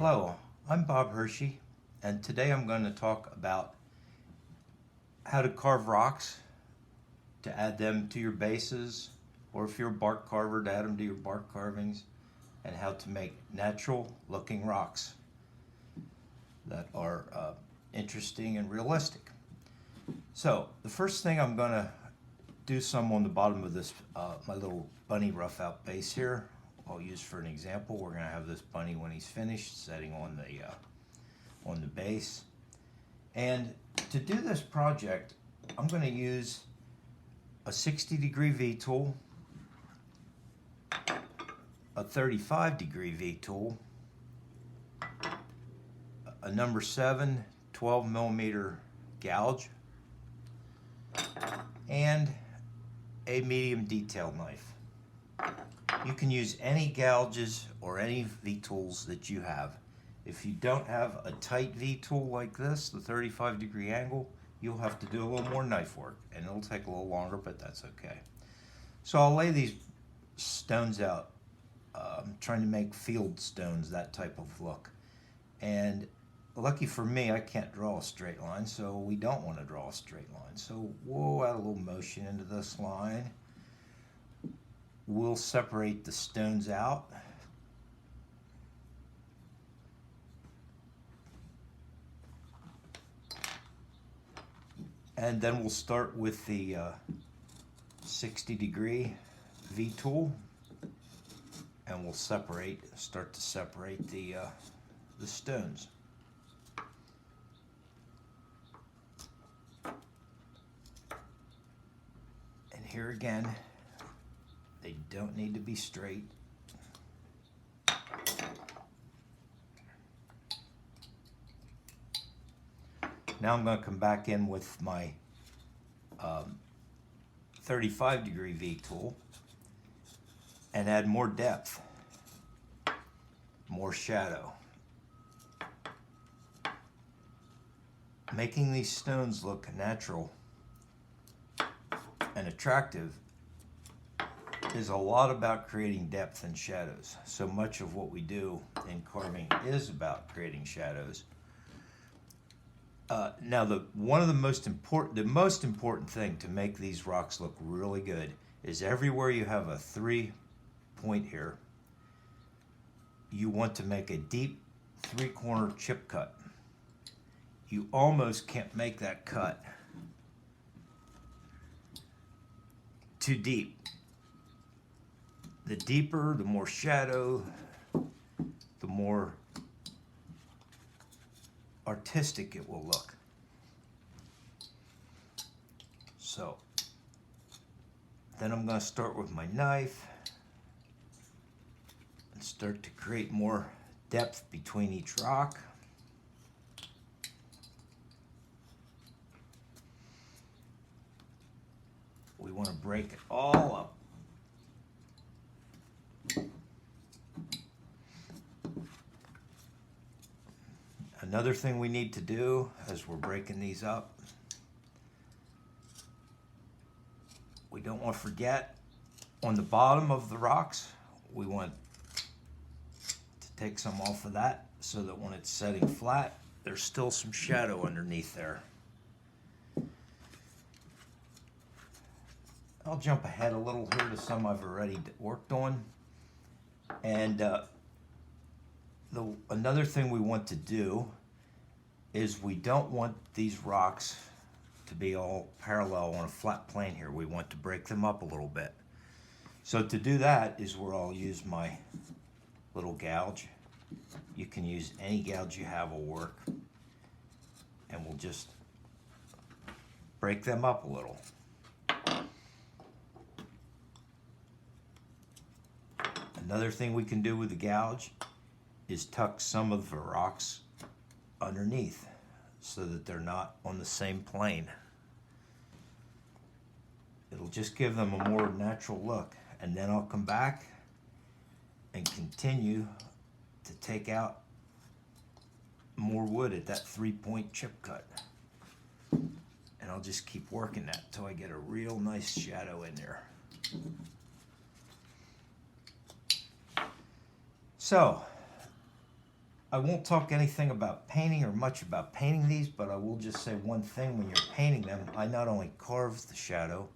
Hello, I'm Bob Hershey, and today I'm going to talk about how to carve rocks, to add them to your bases, or if you're a bark carver, to add them to your bark carvings, and how to make natural looking rocks that are interesting and realistic. So the first thing, I'm going to do some on the bottom of this, my little bunny rough out base here. I'll use for an example. We're going to have this bunny when he's finished setting on the base. And to do this project, I'm going to use a 60-degree V-tool, a 35-degree V-tool, a number 7 12mm gouge, and a medium detail knife. You can use any gouges or any V-tools that you have. If you don't have a tight V-tool like this, the 35-degree angle, you'll have to do a little more knife work, and it'll take a little longer, but that's okay. So I'll lay these stones out. I'm trying to make field stones, that type of look. And lucky for me, I can't draw a straight line, so we don't want to draw a straight line. So we'll add a little motion into this line. We'll separate the stones out. And then we'll start with the 60-degree V-tool, and we'll start to separate the stones. And here again, they don't need to be straight. Now I'm going to come back in with my 35-degree V-tool and add more depth, more shadow, making these stones look natural and attractive. Is a lot about creating depth and shadows. So much of what we do in carving is about creating shadows. Now, the most important thing to make these rocks look really good is everywhere you have a 3-point here, you want to make a deep 3-corner chip cut. You almost can't make that cut too deep. The deeper, the more shadow, the more artistic it will look. So then I'm going to start with my knife and start to create more depth between each rock. We want to break it all up. Another thing we need to do as we're breaking these up, we don't want to forget on the bottom of the rocks, we want to take some off of that so that when it's setting flat, there's still some shadow underneath there. I'll jump ahead a little here to some I've already worked on. And another thing we want to do is we don't want these rocks to be all parallel on a flat plane here. We want to break them up a little bit. So to do that is where I'll use my little gouge. You can use any gouge you have will work. And we'll just break them up a little. Another thing we can do with the gouge is tuck some of the rocks underneath so that they're not on the same plane. It'll just give them a more natural look. And then I'll come back and continue to take out more wood at that 3-point chip cut. And I'll just keep working that until I get a real nice shadow in there. So I won't talk anything about painting or much about painting these, but I will just say one thing. When you're painting them, I not only carve the shadow,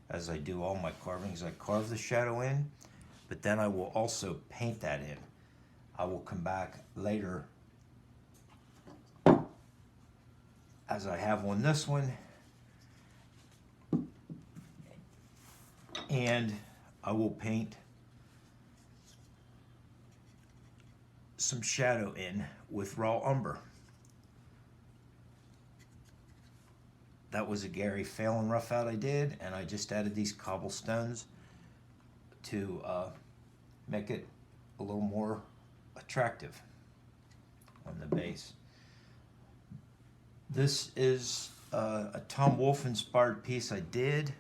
as I do all my carvings, I carve the shadow in, but then I will also paint that in. I will come back later, as I have on this one, and I will paint some shadow in with raw umber. That was a Gary Phelan rough out I did, and I just added these cobblestones to make it a little more attractive on the base. This is a Tom Wolfe inspired piece I did,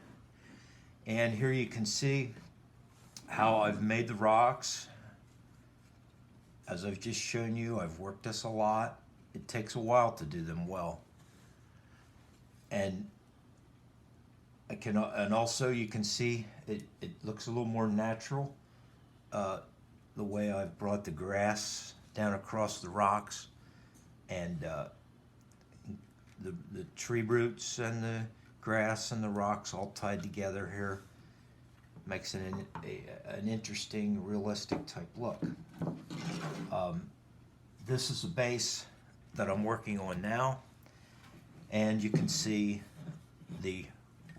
and here you can see how I've made the rocks. As I've just shown you, I've worked this a lot. It takes a while to do them well. And also you can see it looks a little more natural. The way I've brought the grass down across the rocks, and the tree roots and the grass and the rocks all tied together here makes it an interesting, realistic type look. This is a base that I'm working on now, and you can see the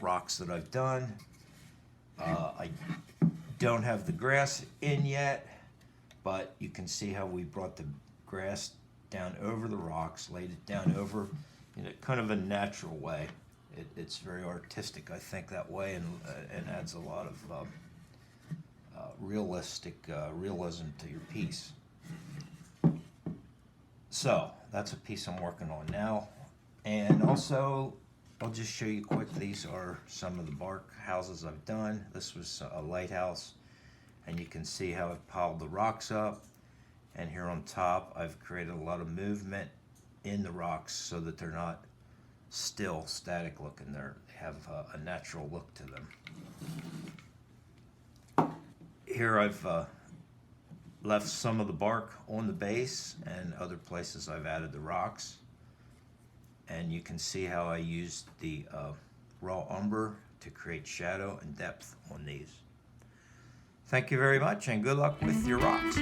rocks that I've done. I don't have the grass in yet, but you can see how we brought the grass down over the rocks, laid it down over in a kind of a natural way. It's very artistic, I think, that way, and adds a lot of realism to your piece. So that's a piece I'm working on now. And also, I'll just show you quick, these are some of the bark houses I've done. This was a lighthouse, and you can see how I've piled the rocks up. And here on top, I've created a lot of movement in the rocks so that they're not still, static looking. They have a natural look to them. Here I've left some of the bark on the base, and other places I've added the rocks. And you can see how I used the raw umber to create shadow and depth on these. Thank you very much, and good luck with your rocks.